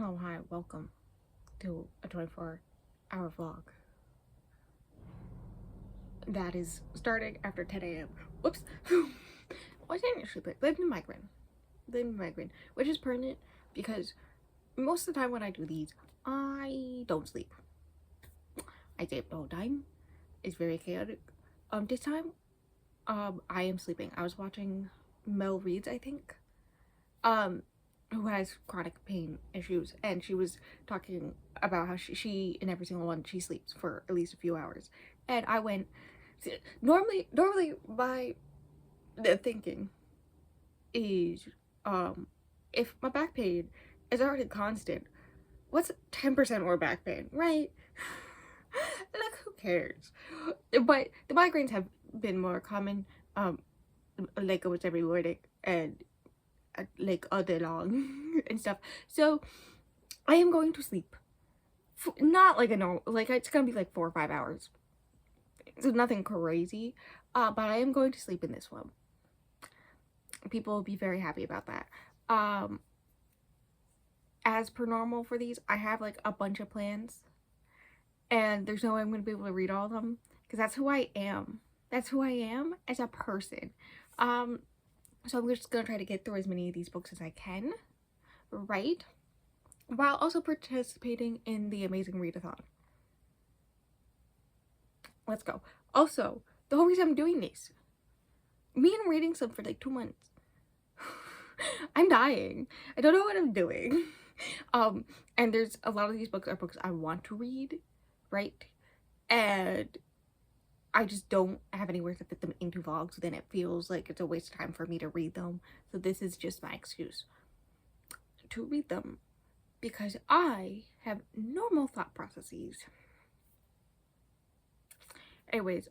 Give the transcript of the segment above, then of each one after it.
Oh, hi, welcome to a 24-hour vlog that is starting after 10 a.m. Whoops. Why didn't I sleep? Living migraine, which is permanent because most of the time when I do these, I don't sleep. I stay up the whole time. It's very chaotic. This time, I am sleeping. I was watching Mel Reed's, I think, who has chronic pain issues, and she was talking about how she in every single one she sleeps for at least a few hours. And I went, normally my thinking is, if my back pain is already constant, what's 10% more back pain, right? Like, who cares? But the migraines have been more common, like almost every morning, and like all day long and stuff. So I am going to sleep, not like a normal, like it's gonna be like 4 or 5 hours, so nothing crazy, but I am going to sleep in this one. People will be very happy about that. As per normal for these, I have like a bunch of plans, and there's no way I'm gonna be able to read all of them because that's who I am. That's who I am as a person. So I'm just gonna try to get through as many of these books as I can, right? While also participating in the amazing readathon. Let's go. Also, the whole reason I'm doing this, me and reading some for like 2 months. I'm dying. I don't know what I'm doing. And there's a lot of these books are books I want to read, right? And I just don't have anywhere to fit them into vlogs, so then it feels like it's a waste of time for me to read them. So this is just my excuse to read them, because I have normal thought processes. Anyways,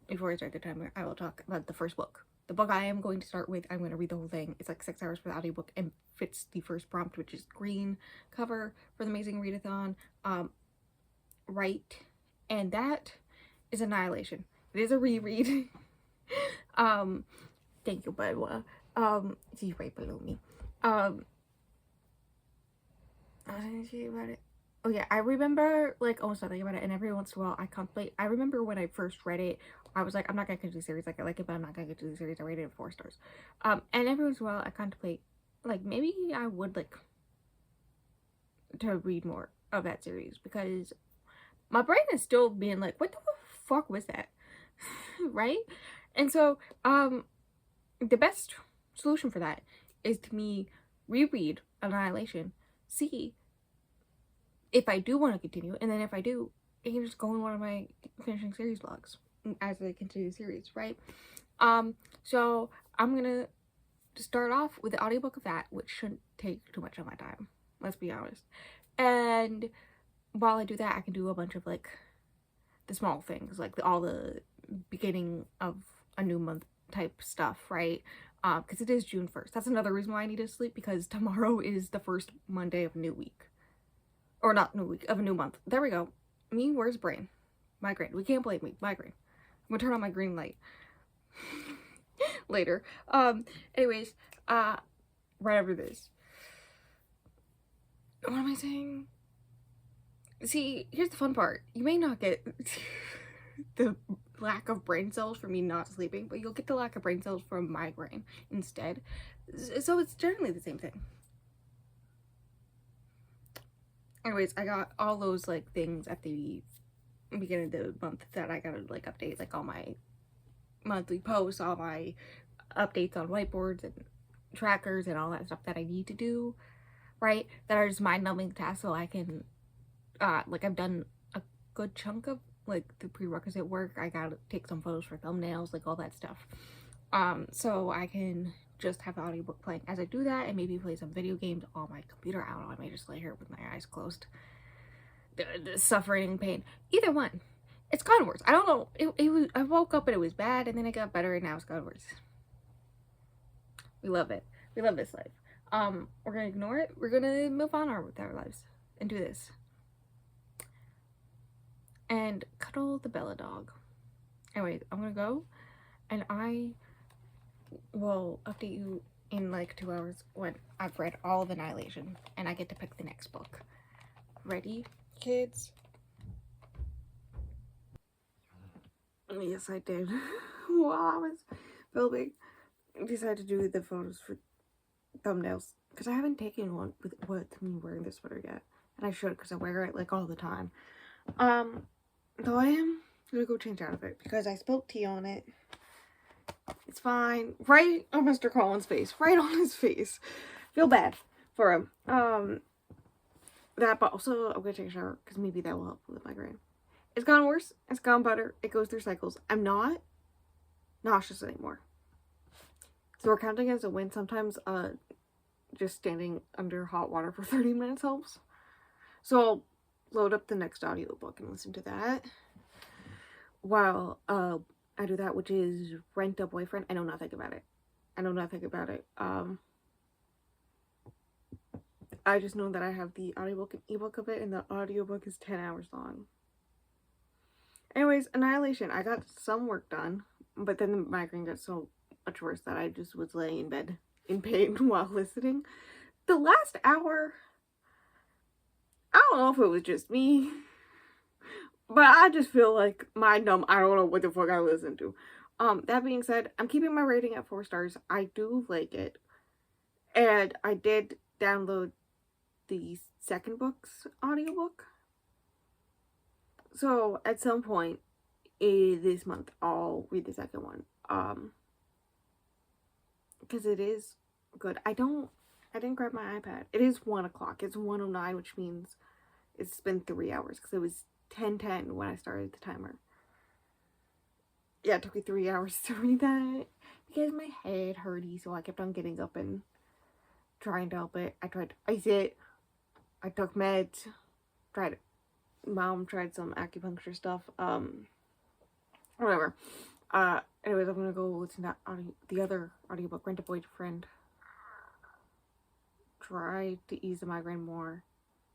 before I start the timer, I will talk about the first book. The book I am going to start with, I'm going to read the whole thing. It's like 6 hours for the audiobook and fits the first prompt, which is green cover for the amazing readathon, right? And that is Annihilation. It is a reread. Thank you, Badwa. She's right below me. I was gonna say about it. Oh yeah, I remember like almost nothing about it, and every once in a while I contemplate. I remember when I first read it, I was like, I'm not gonna continue the series. Like, I like it, but I'm not gonna continue the series. I rated it 4 stars. And every once in a while I contemplate, like, maybe I would like to read more of that series, because my brain is still being like, what the fuck was that? Right? And so the best solution for that is to me reread Annihilation, see if I do want to continue, and then if I do, I can just go in one of my finishing series vlogs as I continue the series, right? So I'm gonna start off with the audiobook of that, which shouldn't take too much of my time, let's be honest. And while I do that, I can do a bunch of like the small things, like all the beginning of a new month type stuff, right? Because it is June 1st. That's another reason why I need to sleep, because tomorrow is the first Monday of a new week. Or not new week, of a new month. There we go. Me, where's brain? Migraine. We can't blame me. Migraine. I'm gonna turn on my green light later. Anyways, right after this. What am I saying? See, here's the fun part. You may not get the lack of brain cells from me not sleeping, but you'll get the lack of brain cells from migraine instead. So it's generally the same thing. Anyways, I got all those like things at the beginning of the month that I gotta like update, like all my monthly posts, all my updates on whiteboards and trackers and all that stuff that I need to do, right? That are just mind-numbing tasks, so I can like, I've done a good chunk of like the prerequisite work. I gotta take some photos for thumbnails, like all that stuff, so I can just have the audiobook playing as I do that, and maybe play some video games on my computer. I don't know, I may just lay here with my eyes closed, suffering pain. Either one. It's gotten worse. I don't know. It was, I woke up and it was bad, and then it got better, and now it's gotten worse. We love it. We love this life. We're gonna ignore it. We're gonna move on with our lives and do this. And cuddle the Bella dog. Anyways, I'm gonna go, and I will update you in like 2 hours when I've read all of Annihilation and I get to pick the next book. Ready, kids? Yes, I did. While I was filming, I decided to do the photos for thumbnails because I haven't taken one with me wearing this sweater yet, and I should because I wear it like all the time. Though I am gonna go change out of it because I spilled tea on it. It's fine. Right on Mr. Collins' face. Right on his face. Feel bad for him. That, but also I'm gonna take a shower because maybe that will help with migraine. It's gotten worse. It's gotten better. It goes through cycles. I'm not nauseous anymore. So we're counting as a win. Sometimes just standing under hot water for 30 minutes helps. So I'll load up the next audiobook and listen to that while I do that, which is Rent a Boyfriend. I know nothing about it. I know nothing about it. I just know that I have the audiobook and ebook of it, and the audiobook is 10 hours long. Anyways, Annihilation. I got some work done, but then the migraine got so much worse that I just was laying in bed in pain while listening. The last hour, I don't know if it was just me, but I just feel like mind numb. I don't know what the fuck I listened to. That being said, I'm keeping my rating at 4 stars. I do like it. And I did download the second book's audiobook. So at some point this month, I'll read the second one. Because it is good. I didn't grab my iPad. It is 1 o'clock. It's 1:09, which means it's been 3 hours because it was 10:10 when I started the timer. Yeah, it took me 3 hours to read that because my head hurty, so I kept on getting up and trying to help it. I tried to ice it. I took meds. Mom tried some acupuncture stuff. Whatever. Anyways, I'm gonna go listen to the other audiobook, Rent a Boyfriend. Try to ease the migraine more.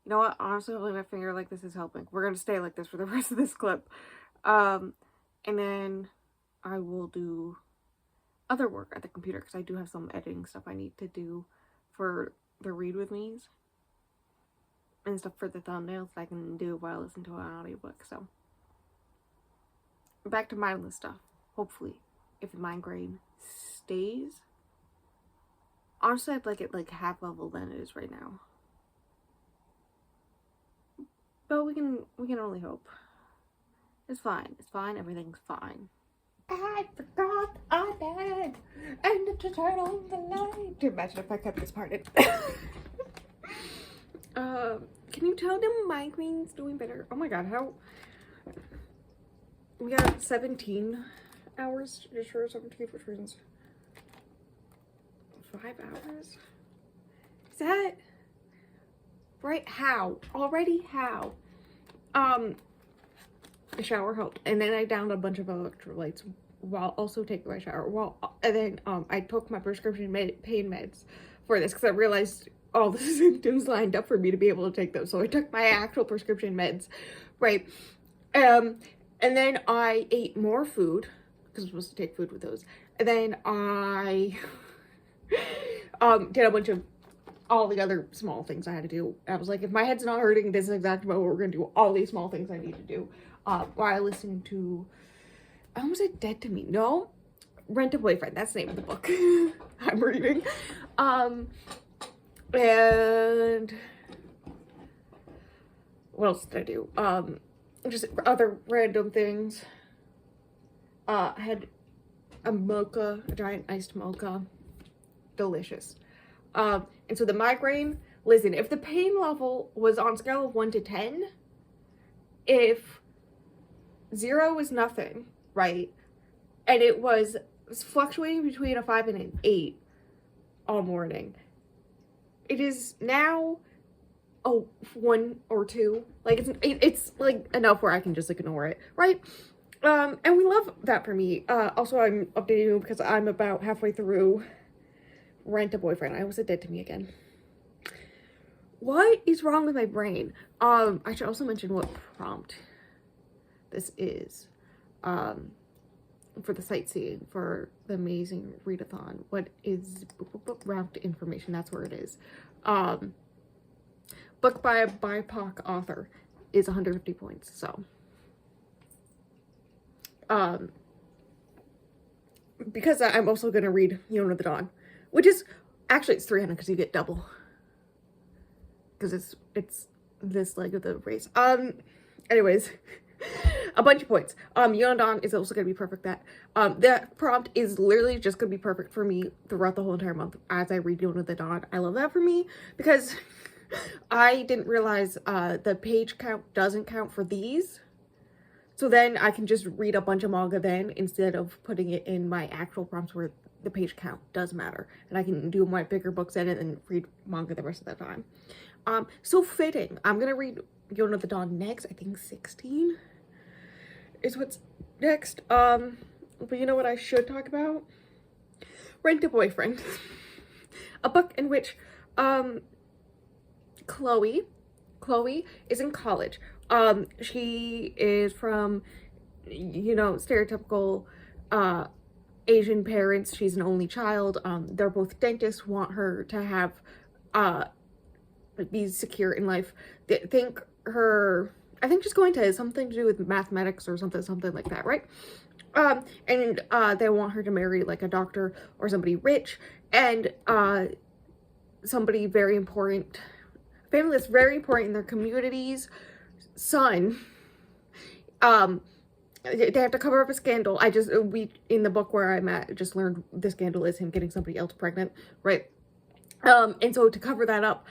You know what? Honestly, holding my finger like this is helping. We're gonna stay like this for the rest of this clip. And then I will do other work at the computer because I do have some editing stuff I need to do for the read with me's and stuff for the thumbnails that I can do while I listen to an audiobook. So back to mindless stuff. Hopefully, if the migraine stays. Honestly, I'd like it like half level than it is right now. But we can only hope. It's fine. It's fine. Everything's fine. I forgot I did. And to turn on the light. Imagine if I kept this part in. Can you tell them migraine's doing better? Oh my god, how? We got 17 hours. Are you sure 17 for reasons? 5 hours? Is that right? How? Already how? A shower helped, and then I downed a bunch of electrolytes while also taking my shower. And then I took my prescription pain meds for this because I realized all the symptoms lined up for me to be able to take them. So I took my actual prescription meds, right? And then I ate more food because I'm supposed to take food with those. And then I did a bunch of all the other small things I had to do. I was like, if my head's not hurting, this is exactly what we're gonna do. All these small things I need to do while listening to, I almost said Dead to Me. No, Rent a Boyfriend. That's the name of the book I'm reading. And what else did I do? Just other random things. I had a mocha, a giant iced mocha. Delicious. And so the migraine, listen, if the pain level was on a scale of 1 to 10, if 0 is nothing, right? And it was fluctuating between a 5 and an 8 all morning. It is now a 1 or 2. Like it's like enough where I can just like ignore it, right? And we love that for me. Also, I'm updating you because I'm about halfway through Rent a Boyfriend. I almost said Dead to Me again. What is wrong with my brain? I should also mention what prompt this is. for the sightseeing, for the amazing readathon. What is route information? That's where it is. Book by a BIPOC author is 150 points. So, because I'm also gonna read Yona the Dawn, which is actually it's 300 because you get double. Because it's this leg of the race. Anyways. A bunch of points. Yona Dawn is also going to be perfect that. That prompt is literally just going to be perfect for me throughout the whole entire month as I read Yona the Dawn. I love that for me because I didn't realize the page count doesn't count for these. So then I can just read a bunch of manga then instead of putting it in my actual prompts where the page count does matter. And I can do my bigger books in it and read manga the rest of the time. So fitting. I'm going to read Yona the Dawn next. I think 16 is what's next. But you know what I should talk about? Rent a Boyfriend. A book in which Chloe is in college. She is from, you know, stereotypical Asian parents. She's an only child. They're both dentists, want her to have be secure in life. They think she's going to something to do with mathematics or something like that, right? And they want her to marry like a doctor or somebody rich and somebody very important, family that's very important in their community's son. They have to cover up a scandal. We in the book where I'm at just learned the scandal is him getting somebody else pregnant, right? And so to cover that up,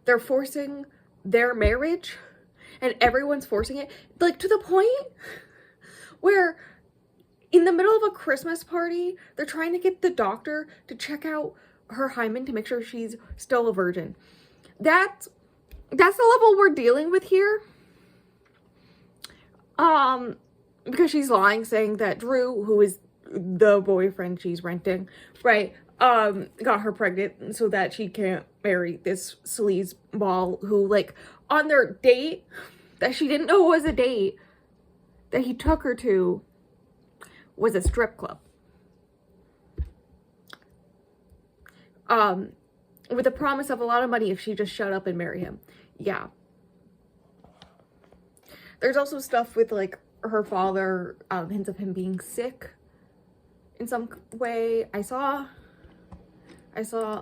they're forcing their marriage. And everyone's forcing it, like, to the point where in the middle of a Christmas party, they're trying to get the doctor to check out her hymen to make sure she's still a virgin. That's the level we're dealing with here. Because she's lying, saying that Drew, who is the boyfriend she's renting, right, got her pregnant so that she can't marry this sleazeball who, like, on their date that she didn't know was a date that he took her to was a strip club. With the promise of a lot of money if she just shut up and marry him. Yeah. There's also stuff with, like, her father, hints of him being sick in some way. I saw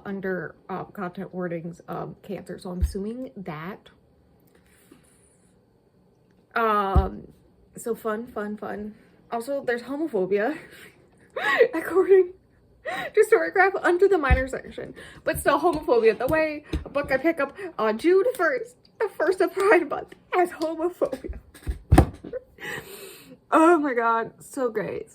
under content wordings cancer, so I'm assuming that. So fun. Also, there's homophobia, according to Storycraft, under the minor section. But still, homophobia. The way a book I pick up on June 1st, the first of Pride Month, has homophobia. Oh my god, so great.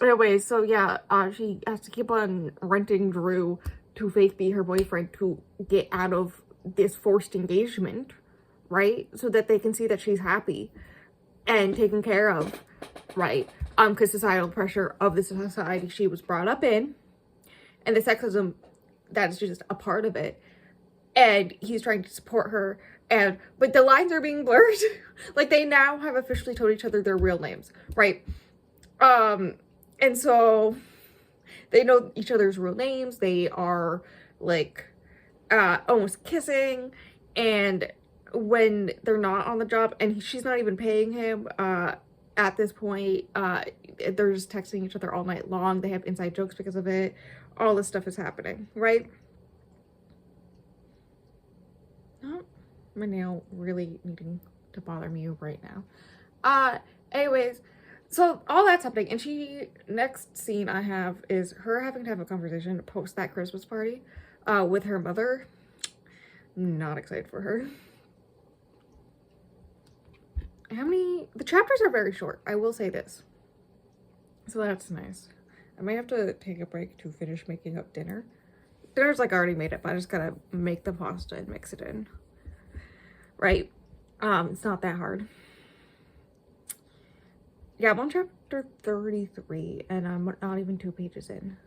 Anyway, so yeah, she has to keep on renting Drew to fake be her boyfriend to get out of this forced engagement, right? So that they can see that she's happy and taken care of, right? Because societal pressure of the society she was brought up in, and the sexism that's just a part of it. And he's trying to support her, but the lines are being blurred. Like, they now have officially told each other their real names, right? And so they know each other's real names. They are, like, almost kissing. And when they're not on the job, and she's not even paying him, at this point, they're just texting each other all night long. They have inside jokes because of it. All this stuff is happening, right? Oh, my nail really needing to bother me right now. Anyways, so all that's happening, and next scene I have is her having to have a conversation post that Christmas party, with her mother. Not excited for her. The chapters are very short, I will say this. So that's nice. I might have to take a break to finish making up dinner. Dinner's like already made up. I just gotta make the pasta and mix it in. Right? It's not that hard. Yeah, I'm on chapter 33 and I'm not even 2 pages in.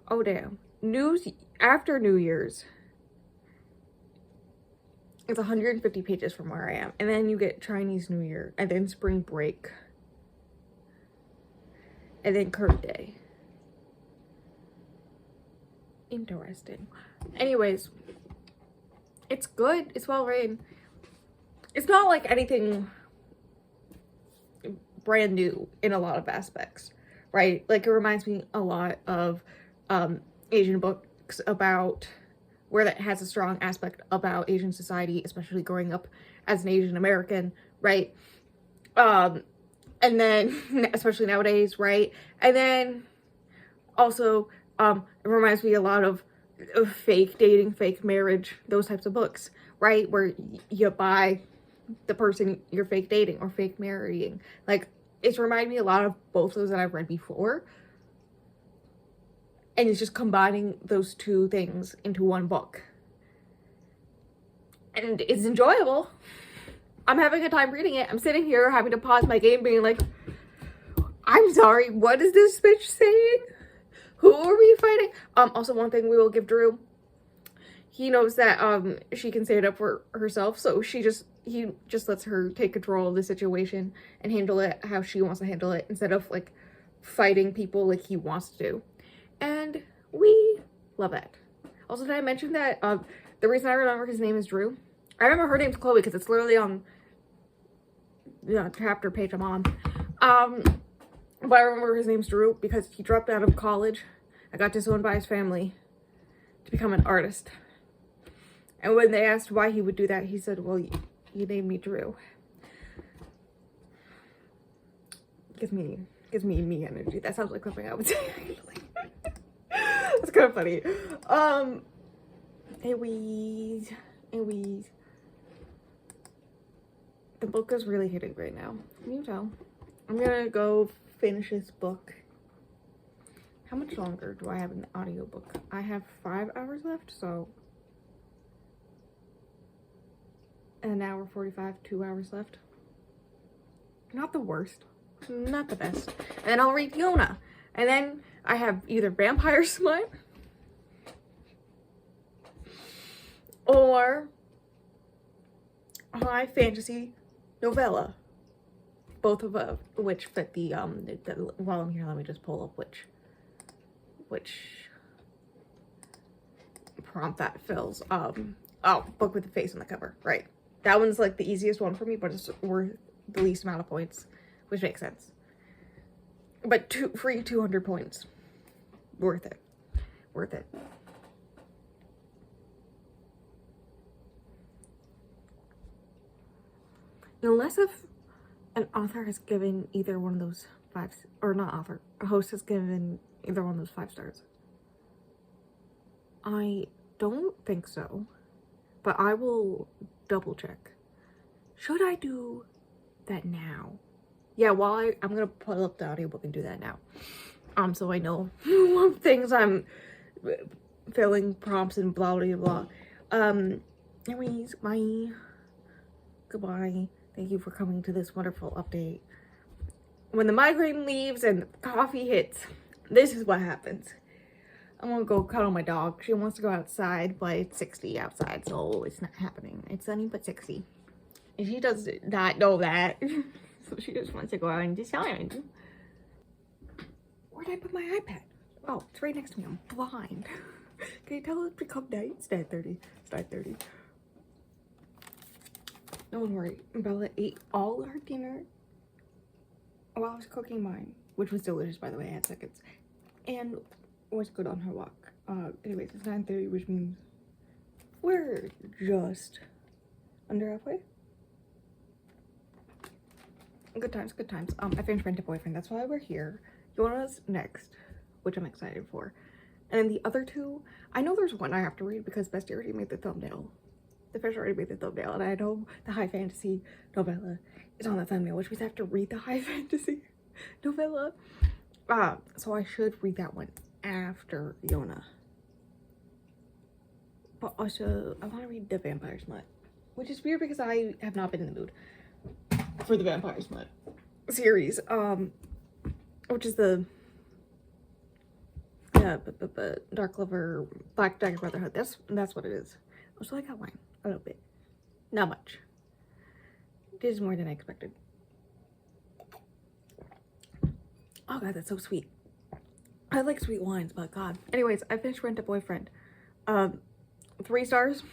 Oh damn. After New Year's. It's 150 pages from where I am. And then you get Chinese New Year and then spring break. and then current day. Interesting. Anyways, it's good. It's well written. It's not like anything brand new in a lot of aspects, right? Like, it reminds me a lot of Asian books about where that has a strong aspect about Asian society, especially growing up as an Asian American, right? And then especially nowadays, right? And then also it reminds me a lot of fake dating, fake marriage, those types of books, right? Where you buy the person you're fake dating or fake marrying. Like, it's reminded me a lot of both those that I've read before. And it's just combining those two things into one book. And it's enjoyable. I'm having a time reading it. I'm sitting here having to pause my game being like, I'm sorry, what is this bitch saying? Who are we fighting? Also, one thing we will give Drew, he knows that she can stand up for herself, so he just lets her take control of the situation and handle it how she wants to handle it, instead of like fighting people like he wants to do. And we love that. Also, did I mention that the reason I remember his name is Drew? I remember her name's Chloe because it's literally on the chapter page I'm on. But I remember his name's Drew because he dropped out of college and got disowned by his family to become an artist. And when they asked why he would do that, he said, well, you named me Drew. Gives me energy. That sounds like something I would say, actually. That's kind of funny. Anyways. The book is really hitting right now. Can you tell? I'm gonna go finish this book. How much longer do I have in the audiobook? I have 5 hours left, so an hour 45, 2 hours left. Not the worst, not the best. And then I'll read Yona. And then I have either Vampire Smut or high fantasy novella. Both of which fit the while I'm here, let me just pull up which prompt that fills. Book with the face on the cover, right? That one's like the easiest one for me, but it's worth the least amount of points, which makes sense. But free 200 points. Worth it. Worth it. Unless if an author has given either one of those a host has given either one of those 5 stars. I don't think so, but I will double check. Should I do that now? Yeah, I'm gonna pull up the audiobook and do that now. So I know what things I'm filling prompts and blah blah blah. Anyways, bye. Goodbye. Thank you for coming to this wonderful update. When the migraine leaves and coffee hits, this is what happens. I'm gonna go cuddle my dog. She wants to go outside, but it's 60 outside, so it's not happening. It's sunny, but 60. And she does not know that. So she just wants to go out and decide. Where'd I put my iPad? Oh, it's right next to me. I'm blind. Can you tell it to come night? It's 9:30. It's 9:30. Don't worry. Bella ate all her dinner while I was cooking mine, which was delicious, by the way. I had seconds. And was good on her walk. Anyways, it's 9:30, which means we're just under halfway. Good times, good times. I finished Rent a Boyfriend. That's why we're here. Yona's next, which I'm excited for. And then the other two, I know there's one I have to read because Bestie already made the thumbnail. The fish already made the thumbnail, and I know the high fantasy novella is on the thumbnail, which means I have to read the high fantasy novella. So I should read that one after Yona. But also, I want to read the Vampire Smut, which is weird because I have not been in the mood for the Vampire Smut series, which is the Dark Lover, Black Dagger Brotherhood. That's what it is. So I got wine a little bit, not much. This is more than I expected. Oh god, that's so sweet. I like sweet wines, but god. Anyways, I finished Rent a Boyfriend. 3 stars.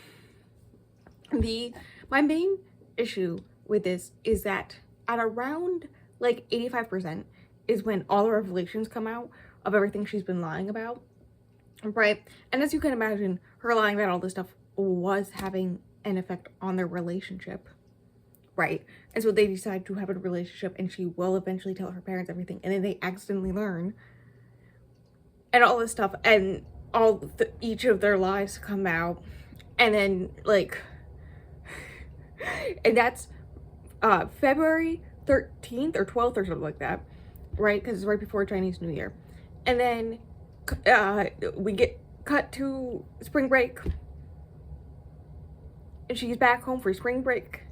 My main issue with this is that at around like 85% is when all the revelations come out of everything she's been lying about, right? And as you can imagine, her lying about all this stuff was having an effect on their relationship, right? And so they decide to have a relationship, and she will eventually tell her parents everything, and then they accidentally learn and all this stuff, and each of their lies come out, and then like and that's February 13th or 12th or something like that, right? Because it's right before Chinese New Year. And then we get cut to spring break, and she's back home for spring break,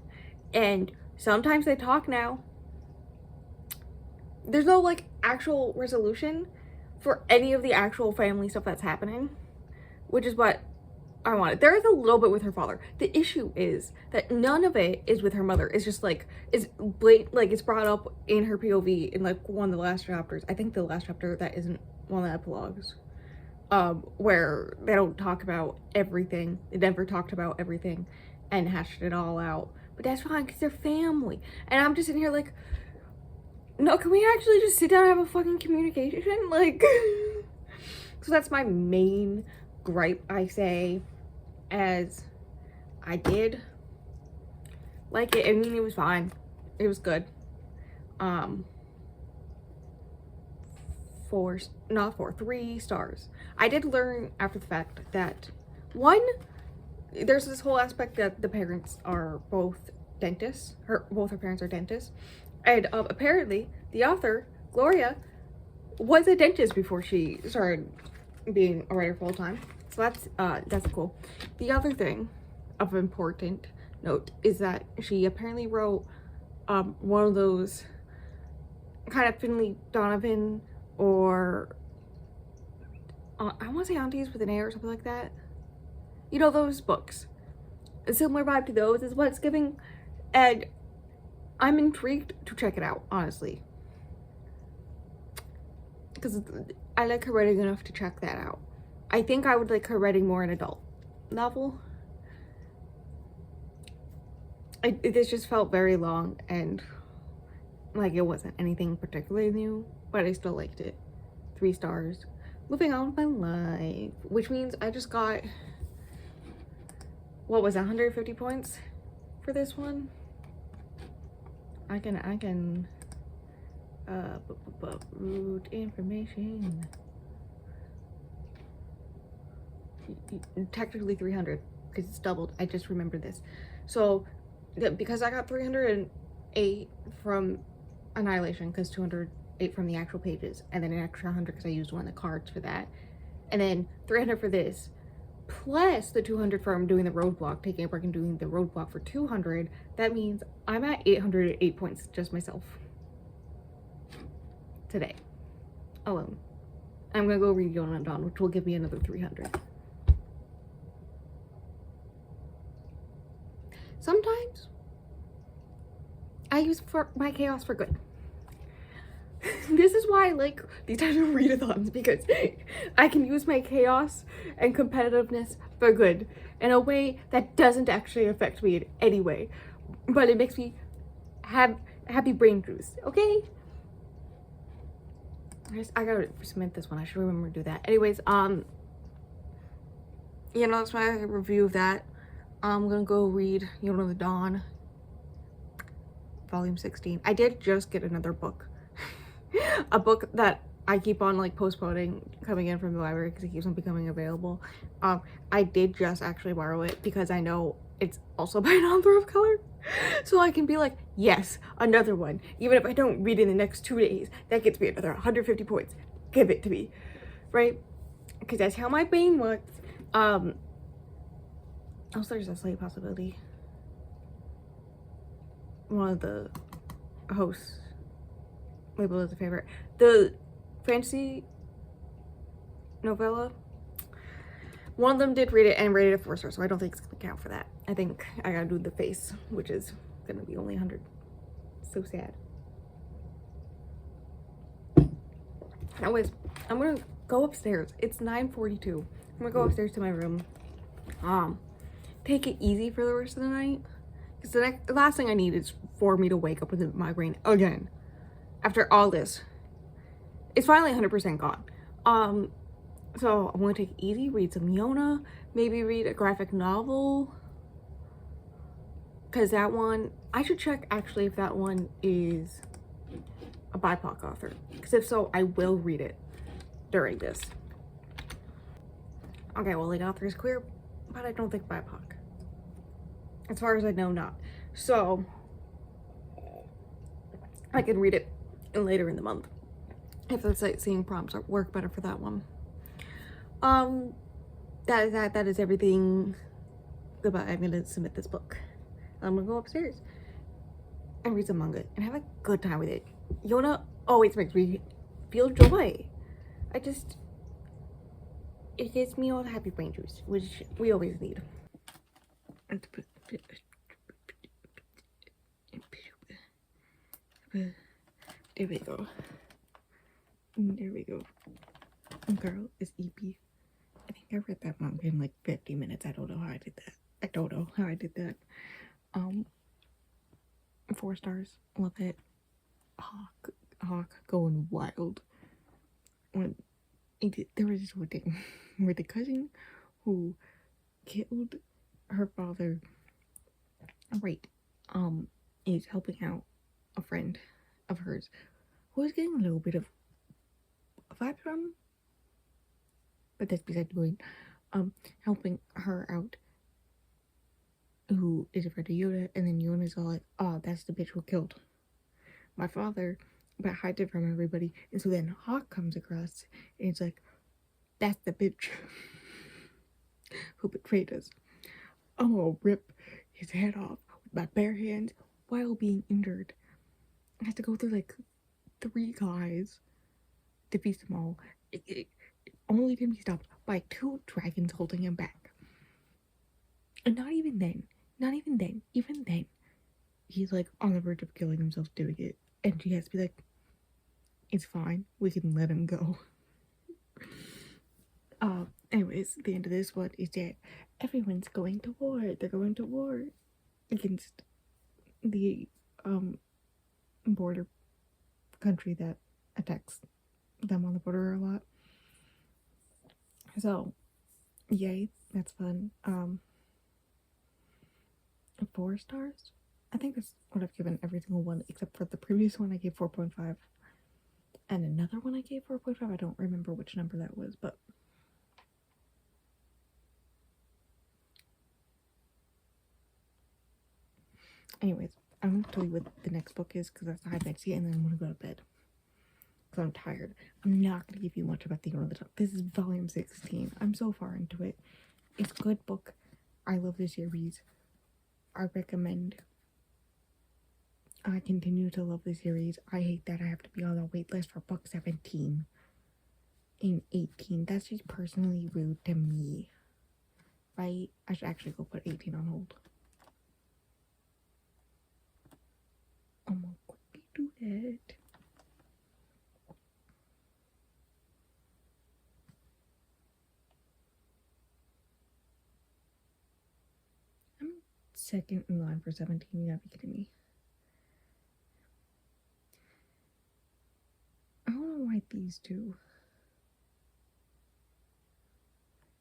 and sometimes they talk now. There's no like actual resolution for any of the actual family stuff that's happening, which is what I wanted. There is a little bit with her father. The issue is that none of it is with her mother. It's just like, it's blatant, like it's brought up in her POV in like one of the last chapters. I think the last chapter that isn't one of the epilogues, where they don't talk about everything. They never talked about everything and hashed it all out. But that's fine because they're family. And I'm just sitting here like, no, can we actually just sit down and have a fucking communication? Like, so that's my main gripe, I say, as I did like it. I mean, it was fine. It was good. Three stars. I did learn after the fact that there's this whole aspect that the parents are both dentists. Both her parents are dentists. And apparently the author, Gloria, was a dentist before she started being a writer full time. So that's cool. The other thing of important note is that she apparently wrote one of those kind of Finley Donovan, or I want to say Aunties with an A or something like that. You know, those books. A similar vibe to those is what it's giving, and I'm intrigued to check it out, honestly, because I like her writing enough to check that out. I think I would like her writing more an adult novel. This just felt very long, and like it wasn't anything particularly new, but I still liked it. 3 stars. Moving on with my life, which means I just got, what was it, 150 points for this one. I can root information. Technically 300 because it's doubled. I just remembered this. So because I got 308 from Annihilation, because 208 from the actual pages, and then an extra 100 because I used one of the cards for that, and then 300 for this, plus the 200 from doing the roadblock, taking a break and doing the roadblock for 200. That means I'm at 808 points just myself today alone. I'm gonna go read Yona and Dawn, which will give me another 300. Sometimes I use my chaos for good. This is why I like these types of readathons, because I can use my chaos and competitiveness for good in a way that doesn't actually affect me in any way, but it makes me have happy brain juice. Okay, I gotta submit this one. I should remember to do that. Anyways, you know, that's my review of that. I'm gonna go read Yona the Dawn, volume 16. I did just get another book. A book that I keep on like postponing coming in from the library because it keeps on becoming available. I did just actually borrow it because I know it's also by an author of color, so I can be like, yes, another one. Even if I don't read in the next 2 days, that gets me another 150 points. Give it to me, right? Because that's how my brain works. Also, there's a slight possibility one of the hosts labeled as a favorite, the fantasy novella, one of them did read it and rated it 4 stars, so I don't think it's gonna count for that. I think I gotta do the face, which is gonna be only 100. So sad. Anyways, I'm gonna go upstairs. It's 9:42. I'm gonna go upstairs to my room. Take it easy for the rest of the night. Because the last thing I need is for me to wake up with a migraine again. After all this. It's finally 100% gone. So I'm gonna take it easy, read some Yona, maybe read a graphic novel. Because that one, I should check actually if that one is a BIPOC author. Because if so, I will read it during this. Okay, well, the author is queer, but I don't think BIPOC. As far as I know, not. So, I can read it later in the month. If the sightseeing prompts work better for that one. That is everything about I'm gonna submit this book. I'm gonna go upstairs and read some manga and have a good time with it. Yona always makes me feel joy. It gives me all the happy brain juice, which we always need. There we go. There we go. Girl is EP. I think I read that manga in like 50 minutes. I don't know how I did that. 4 stars. Love it. Hawk going wild. There was this one thing where the cousin who killed her father, is helping out a friend of hers who is getting a little bit of a vibe from, but that's beside the point. Helping her out, who is a friend of Yoda, and then Yoda's all like, "Oh, that's the bitch who killed my father, but hides it from everybody." And so then Hawk comes across, and it's like, "That's the bitch who betrayed us. I'm gonna rip his head off with my bare hands while being injured." I have to go through like 3 guys, defeat them all, only to be stopped by 2 dragons holding him back. And even then, he's like on the verge of killing himself doing it. And she has to be like, "It's fine, we can let him go." Anyways, the end of this one is that everyone's going to war. They're going to war against the border country that attacks them on the border a lot. So, yay, that's fun. 4 stars? I think that's what I've given every single one, except for the previous one I gave 4.5. And another one I gave 4.5. I don't remember which number that was, but anyways, I'm going to tell you what the next book is, because that's the high fantasy, and then I'm going to go to bed. Because I'm tired. I'm not going to give you much about the Yoda. This is volume 16. I'm so far into it. It's a good book. I love the series. I recommend. I continue to love the series. I hate that I have to be on a wait list for book 17 and 18. That's just personally rude to me. Right? I should actually go put 18 on hold. I'm gonna quickly do that. I'm second in line for 17. You gotta be kidding me. I don't know why these two.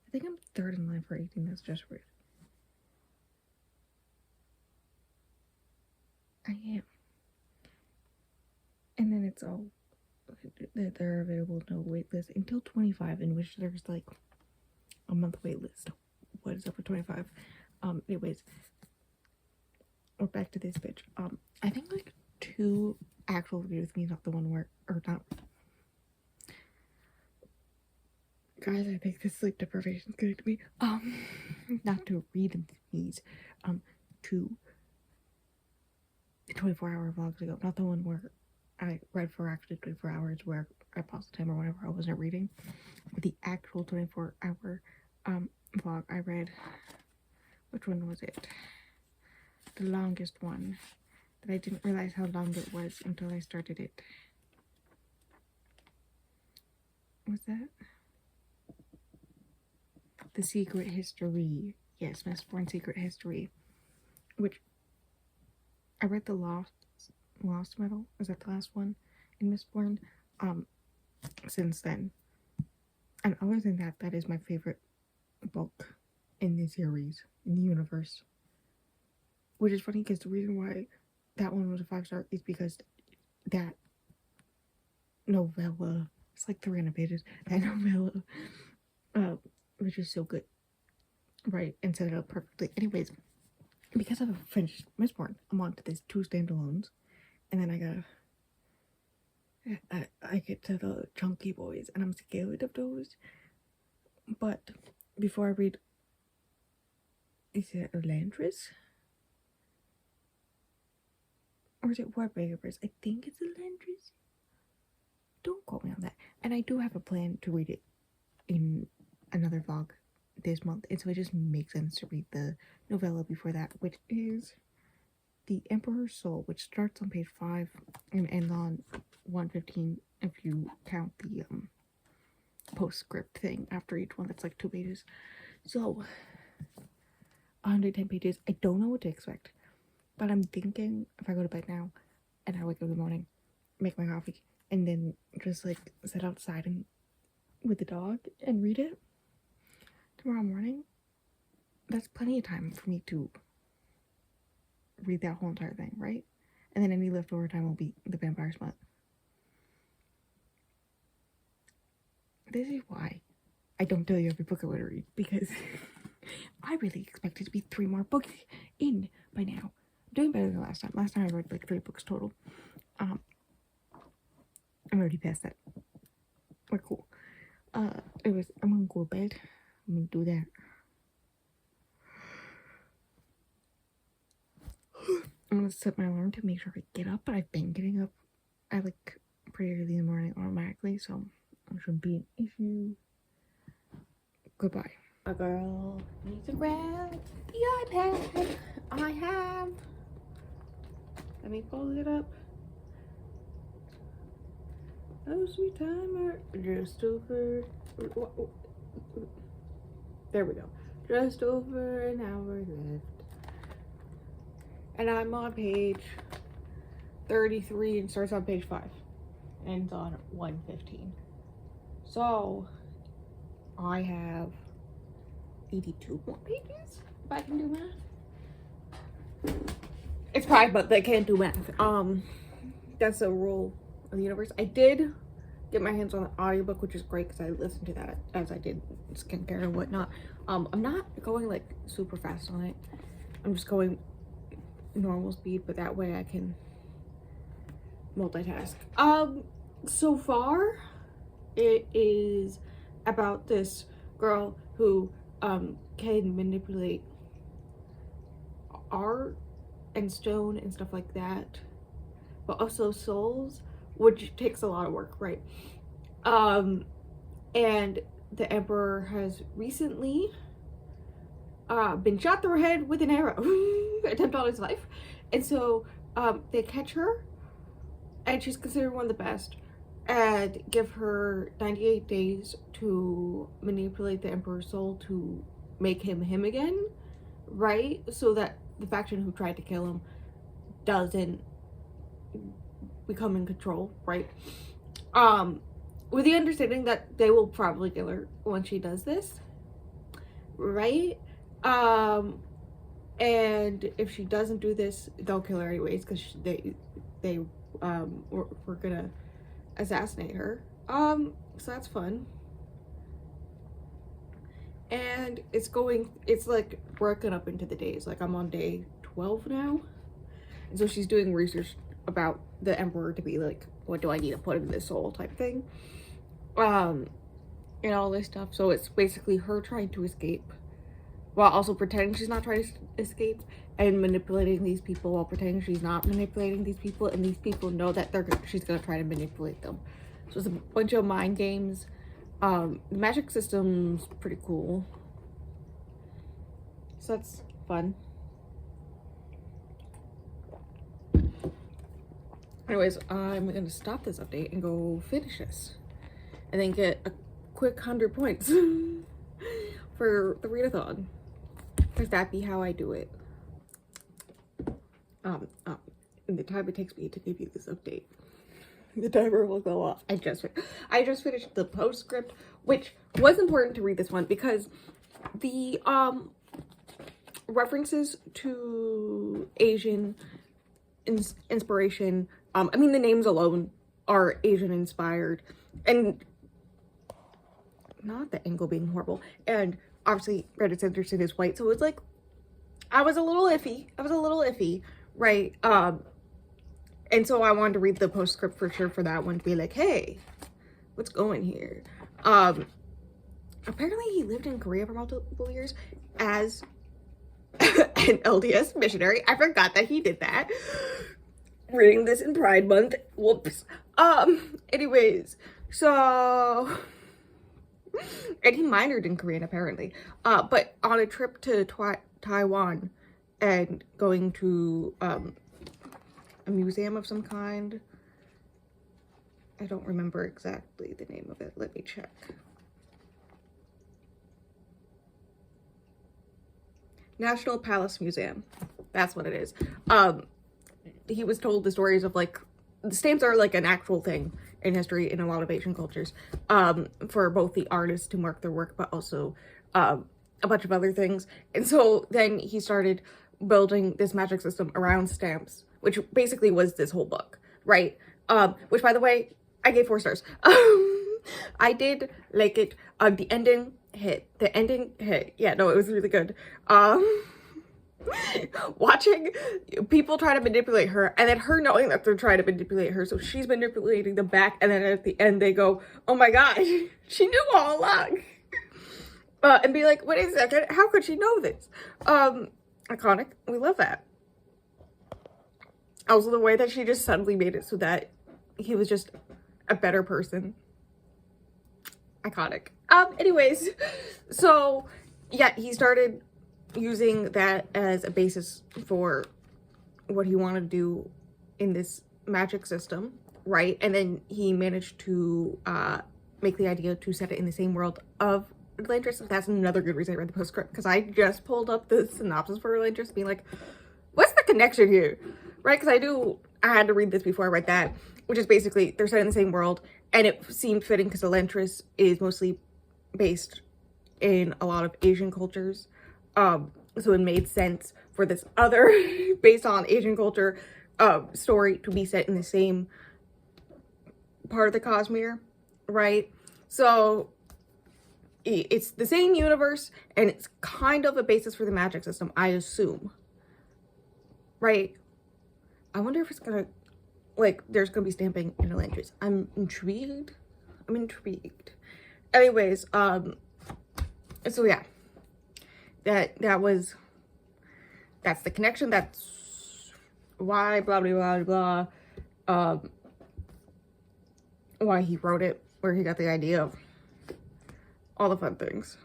I think I'm third in line for 18. That's just weird. I am. And then it's all that they're available, no wait list until 25, in which there's like a month wait list. What is up for 25? Anyways, we're back to this bitch. I think like 2 actual agree with me, not the one where, or not. Guys, I think this sleep deprivation is getting to me. Not to read them these, to 24-hour vlogs ago, not the one where I read for actually 24 hours where I paused the time or whenever I wasn't reading, but the actual 24-hour vlog I read. Which one was it? The longest one that I didn't realize how long it was until I started it. what's that? The Secret History. Yes, Mistborn Secret History. Which I read the Lost Metal. Is that the last one in Mistborn? Since then. And other than that, that is my favorite book in the series, in the universe. Which is funny because the reason why that one was a 5-star is because that novella, it's like 300 pages, that novella, which is so good, right, and set it up perfectly. Anyways, because I've finished Mistborn, I'm on to these 2 standalones, and then I get to the Chunky Boys, and I'm scared of those. But before I read, is it Elantris? Or is it Warbreakers? I think it's Elantris. Don't quote me on that. And I do have a plan to read it in another vlog this month, and so it just makes sense to read the novella before that, which is The Emperor's Soul, which starts on page 5 and ends on 115 if you count the postscript thing after each one. That's like 2 pages. So 110 pages. I don't know what to expect, but I'm thinking if I go to bed now and I wake up in the morning, make my coffee, and then just like sit outside and with the dog and read it tomorrow morning, that's plenty of time for me to read that whole entire thing, right? And then any leftover time will be the Vampire Smut. This is why I don't tell you every book I want to read, because I really expected to be 3 more books in by now. I'm doing better than last time. Last time I read like 3 books total. I'm already past that. We're cool. I'm gonna go to bed. I'm gonna do that. I'm gonna set my alarm to make sure I get up, but I've been getting up at like pretty early in the morning automatically, so it shouldn't be an issue. Goodbye. A girl needs to grab the iPad I have. Let me pull it up. Oh, sweet timer. Just over. There we go. Just over an hour left. And I'm on page 33 and starts on page 5. Ends on 115. So, I have 82 more pages, if I can do math. It's probably, but they can't do math. That's a rule of the universe. I did get my hands on the audiobook, which is great because I listened to that as I did skincare and whatnot. I'm not going like super fast on it. I'm just going normal speed, but that way I can multitask. So far it is about this girl who can manipulate art and stone and stuff like that, but also souls, which takes a lot of work, right? And the emperor has recently been shot through her head with an arrow attempt on his life, and so they catch her, and she's considered one of the best, and give her 98 days to manipulate the emperor's soul to make him him again, right? So that the faction who tried to kill him doesn't become in control, right? With the understanding that they will probably kill her when she does this, right? And if she doesn't do this, they'll kill her anyways, because we're gonna assassinate her. So that's fun. And it's like broken up into the days. Like I'm on day 12 now. And so she's doing research about the emperor to be like, what do I need to put in this soul type thing. And all this stuff. So it's basically her trying to escape while also pretending she's not trying to escape, and manipulating these people while pretending she's not manipulating these people, and these people know that she's gonna try to manipulate them. So it's a bunch of mind games. The magic system's pretty cool, so that's fun. Anyways, I'm gonna stop this update and go finish this. and then get a quick 100 points for the readathon. Because that'd be how I do it. In the time it takes me to give you this update, the timer will go off. I just finished the postscript, which was important to read this one because the references to Asian inspiration, I mean, the names alone are Asian inspired, and not the angle being horrible, and obviously Reddit Sanderson is white, so it's like I was a little iffy, right? And so I wanted to read the postscript for sure for that one to be like, hey, what's going here? Apparently he lived in Korea for multiple years as an LDS missionary. I forgot that he did that. Reading this in Pride Month. Whoops. Anyways, so, and he minored in Korean apparently. But on a trip to Taiwan and going to a museum of some kind. I don't remember exactly the name of it. Let me check. National Palace Museum. That's what it is. He was told the stories of, like, the stamps are like an actual thing in history in a lot of Asian cultures, for both the artists to mark their work, but also a bunch of other things. And so then he started building this magic system around stamps, which basically was this whole book, right? Which, by the way, I gave 4 stars. I did like it. The ending hit. Yeah, no, it was really good. Watching people try to manipulate her, and then her knowing that they're trying to manipulate her, so she's manipulating them back, and then at the end they go, oh my god, she knew all along. And be like, wait a second, how could she know this? Iconic. We love that. Also, the way that she just suddenly made it so that he was just a better person. Iconic. Anyways, so yeah, he started using that as a basis for what he wanted to do in this magic system, right? And then he managed to make the idea to set it in the same world of Atlantis. That's another good reason I read the postscript, because I just pulled up the synopsis for Atlantis, being like, what's the connection here? Right? Because I had to read this before I read that, which is basically they're set in the same world, and it seemed fitting because Atlantis is mostly based in a lot of Asian cultures. So it made sense for this other based on Asian culture story to be set in the same part of the Cosmere, right? So it's the same universe, and it's kind of a basis for the magic system, I assume, right? I wonder if it's gonna, like, there's gonna be stamping in Atlantis. I'm intrigued. Anyways, so yeah, that's the connection. That's why blah blah blah blah. Why he wrote it, where he got the idea of all the fun things.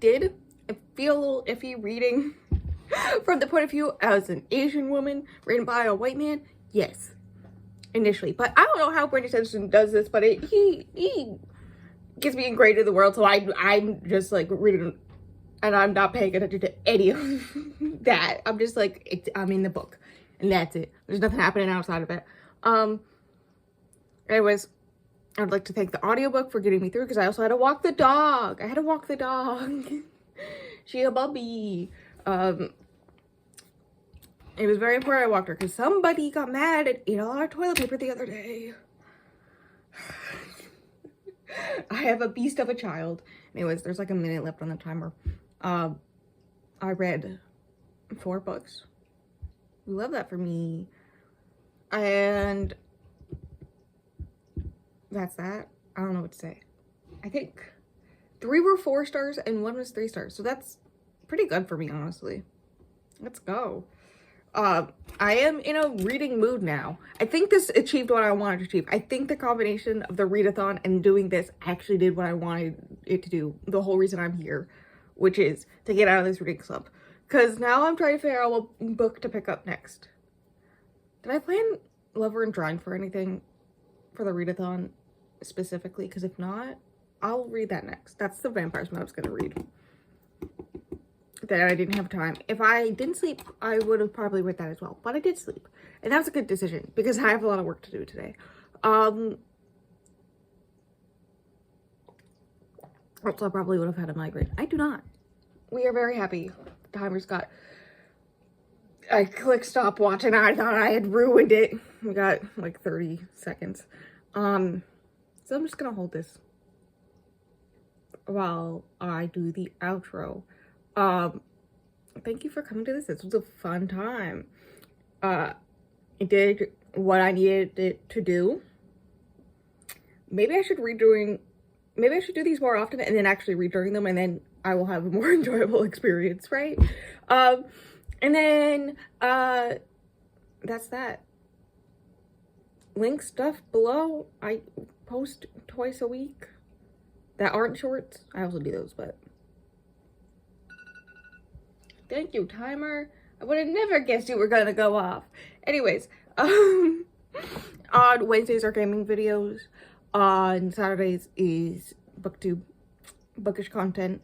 Did I feel a little iffy reading from the point of view as an Asian woman written by a white man? Yes, initially. But I don't know how Brandon Sanderson does this, but he gets me ingrained in the world, so I'm just like reading, and I'm not paying attention to any of that. I'm just like, I'm in the book, and that's it. There's nothing happening outside of it. Anyways, I'd like to thank the audiobook for getting me through, because I also had to walk the dog. She a bubby. It was very important I walked her, because somebody got mad and ate a lot of toilet paper the other day. I have a beast of a child. Anyways, there's like a minute left on the timer. I read 4 books. We love that for me. And that's that. I don't know what to say. I think 3 were 4 stars and 1 was 3 stars. So that's pretty good for me, honestly. Let's go. I am in a reading mood now. I think this achieved what I wanted to achieve. I think the combination of the readathon and doing this actually did what I wanted it to do. The whole reason I'm here, which is to get out of this reading slump. Because now I'm trying to figure out what book to pick up next. Did I plan Lover and Drawing for anything for the readathon specifically? Because if not, I'll read that next. That's the vampires one I was going to read. That I didn't have time. If I didn't sleep, I would have probably read that as well. But I did sleep. And that was a good decision because I have a lot of work to do today. Also, I probably would have had a migraine. I do not. We are very happy. The timer's got... I clicked stopwatch and I thought I had ruined it. We got like 30 seconds. So I'm just gonna hold this while I do the outro. Thank you for coming to this. This was a fun time. It did what I needed it to do. Maybe I should do these more often and then actually read during them, and then I will have a more enjoyable experience, right? And then, that's that. Link stuff below. I post twice a week that aren't shorts. I also do those, but thank you, timer. I would have never guessed you were gonna go off. Anyways, on Wednesdays are gaming videos. On Saturdays is booktube, bookish content.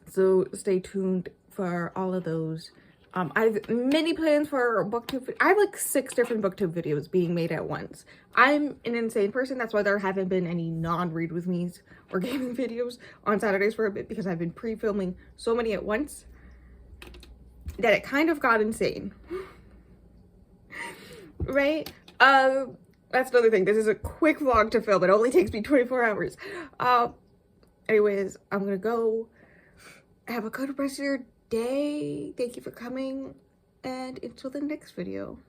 So stay tuned for all of those. I have many plans for booktube. I have like 6 different booktube videos being made at once. I'm an insane person. That's why there haven't been any non-read with me's or gaming videos on Saturdays for a bit, because I've been pre-filming so many at once that it kind of got insane. Right? That's another thing. This is a quick vlog to film. It only takes me 24 hours. Anyways, I'm gonna go. Have a good rest of your day. Thank you for coming, and until the next video.